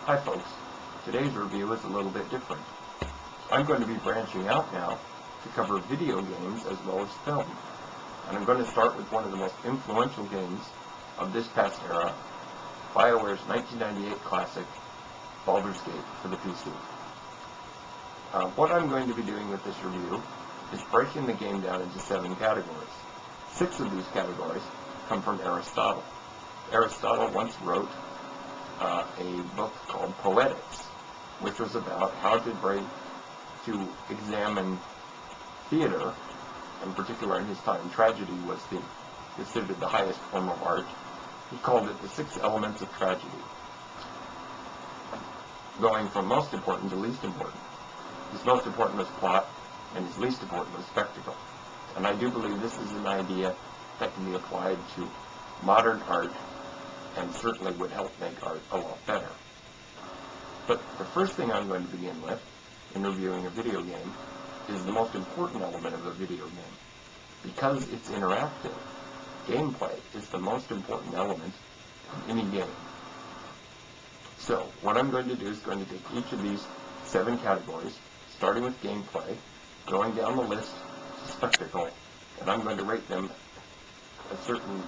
Hi folks, today's review is a little bit different. I'm going to be branching out now to cover video games as well as film. And I'm going to start with one of the most influential games of this past era, BioWare's 1998 classic, Baldur's Gate for the PC. What I'm going to be doing with this review is breaking the game down into 7 categories. 6 of these categories come from Aristotle. Aristotle once wrote a book called Poetics, which was about how to examine theater, in particular in his time tragedy was considered the highest form of art. He called it the 6 elements of tragedy, going from most important to least important. His most important was plot, and his least important was spectacle. And I do believe this is an idea that can be applied to modern art and certainly would help make art a lot better. But the first thing I'm going to begin with in reviewing a video game is the most important element of a video game. Because it's interactive, gameplay is the most important element of any game. So what I'm going to do is going to take each of these 7 categories, starting with gameplay, going down the list to spectacle, and I'm going to rate them a certain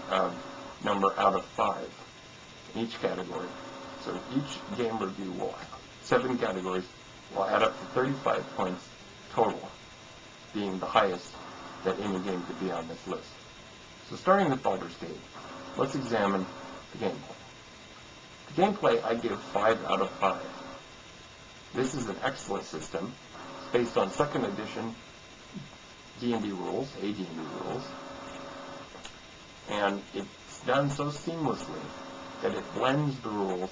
number out of 5 in each category. So each game review will have 7 categories will add up to 35 points total, being the highest that any game could be on this list. So starting with Baldur's Gate, let's examine the gameplay. The gameplay I give 5 out of 5. This is an excellent system. It's based on 2nd edition D&D rules, AD&D rules, and it's done so seamlessly that it blends the rules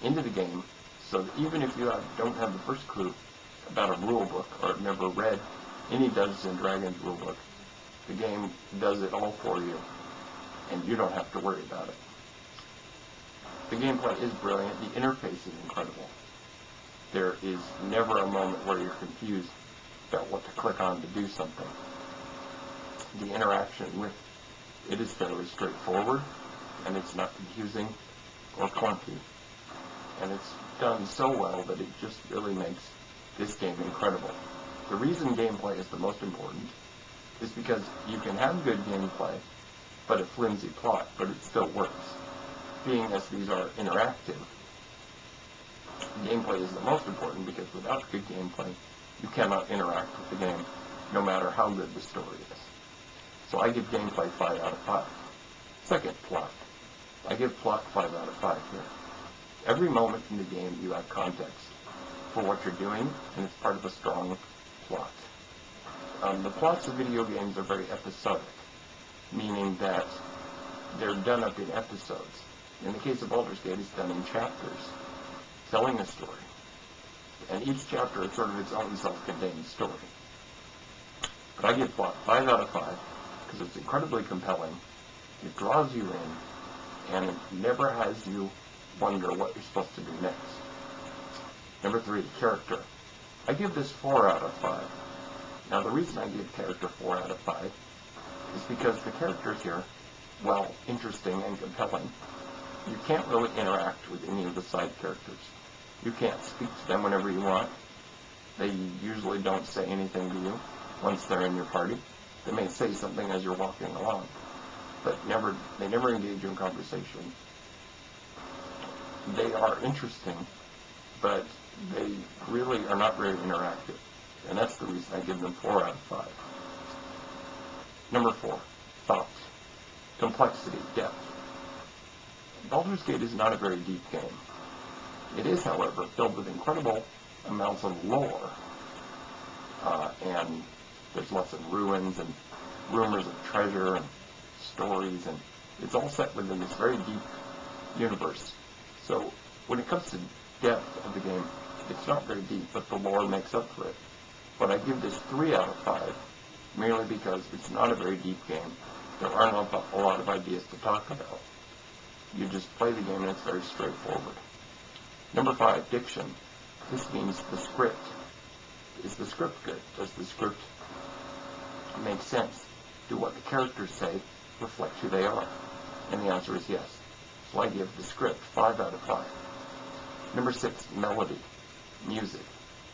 into the game, so that even if you don't have the first clue about a rule book or have never read any Dungeons & Dragons rule book, the game does it all for you, and you don't have to worry about it. The gameplay is brilliant. The interface is incredible. There is never a moment where you're confused about what to click on to do something. The interaction with it is fairly straightforward, and it's not confusing or clunky. And it's done so well that it just really makes this game incredible. The reason gameplay is the most important is because you can have good gameplay, but a flimsy plot, but it still works. Being as these are interactive, gameplay is the most important because without good gameplay, you cannot interact with the game, no matter how good the story is. So I give gameplay 5 out of 5. Second, plot. I give plot 5 out of 5 here. Every moment in the game you have context for what you're doing, and it's part of a strong plot. The plots of video games are very episodic, meaning that they're done up in episodes. In the case of Baldur's Gate, it's done in chapters, telling a story. And each chapter is sort of its own self-contained story. But I give plot 5 out of 5 because it's incredibly compelling, it draws you in, and it never has you wonder what you're supposed to do next. Number 3, character. I give this 4 out of 5. Now the reason I give character 4 out of 5 is because the characters here, while interesting and compelling, you can't really interact with any of the side characters. You can't speak to them whenever you want. They usually don't say anything to you once they're in your party. They may say something as you're walking along, but they never engage in conversation. They are interesting, but they really are not very interactive, and that's the reason I give them 4 out of 5. Number 4, thought, complexity, depth. Baldur's Gate is not a very deep game. It is, however, filled with incredible amounts of lore, and there's lots of ruins and rumors of treasure and stories, and it's all set within this very deep universe. So when it comes to depth of the game, it's not very deep, but the lore makes up for it. But I give this 3 out of 5, merely because it's not a very deep game. There aren't a lot of ideas to talk about. You just play the game and it's very straightforward. Number 5, diction. This means the script. Is the script good? Does the script make sense? Do what the characters say reflect who they are? And the answer is yes. So I give the script 5 out of 5. Number 6, melody, music.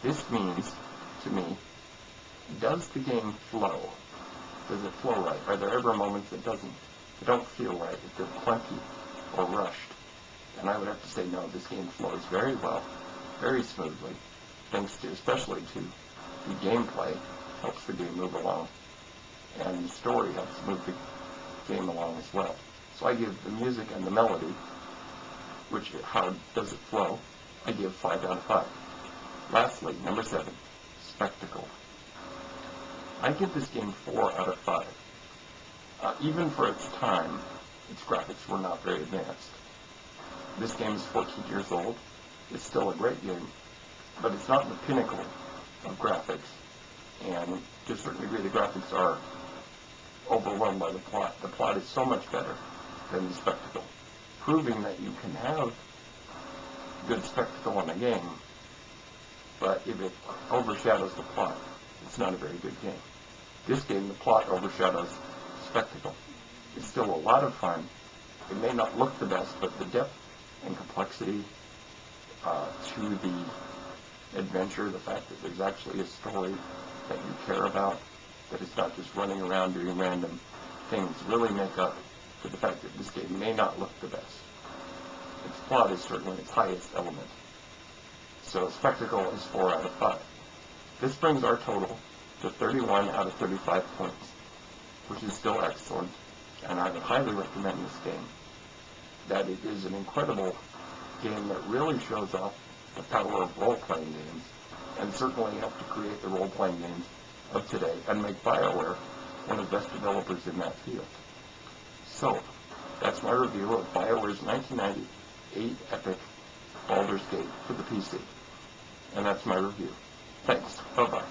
This means, to me, does the game flow? Does it flow right? Are there ever moments that don't feel right, if they're clunky or rushed? And I would have to say no, this game flows very well, very smoothly, thanks to, especially to the gameplay, helps the game move along, and the story helps move the game along as well. So I give the music and the melody, which, how does it flow, I give 5 out of 5. Lastly, number 7, spectacle. I give this game 4 out of 5. Even for its time, its graphics were not very advanced. This game is 14 years old. It's still a great game, but it's not the pinnacle of graphics. And to a certain degree, the graphics are overwhelmed by the plot. The plot is so much better than the spectacle, proving that you can have good spectacle in a game, but if it overshadows the plot, it's not a very good game. This game, the plot overshadows the spectacle. It's still a lot of fun. It may not look the best, but the depth and complexity to the adventure, the fact that there's actually a story that you care about, that it's not just running around doing random things, really make up for the fact that this game may not look the best. Its plot is certainly its highest element. So spectacle is 4 out of 5. This brings our total to 31 out of 35 points, which is still excellent, and I would highly recommend this game. That it is an incredible game that really shows off the power of role-playing games, and certainly helped to create the role-playing games of today, and make BioWare one of the best developers in that field. So, that's my review of BioWare's 1998 epic Baldur's Gate for the PC. And that's my review. Thanks. Bye-bye.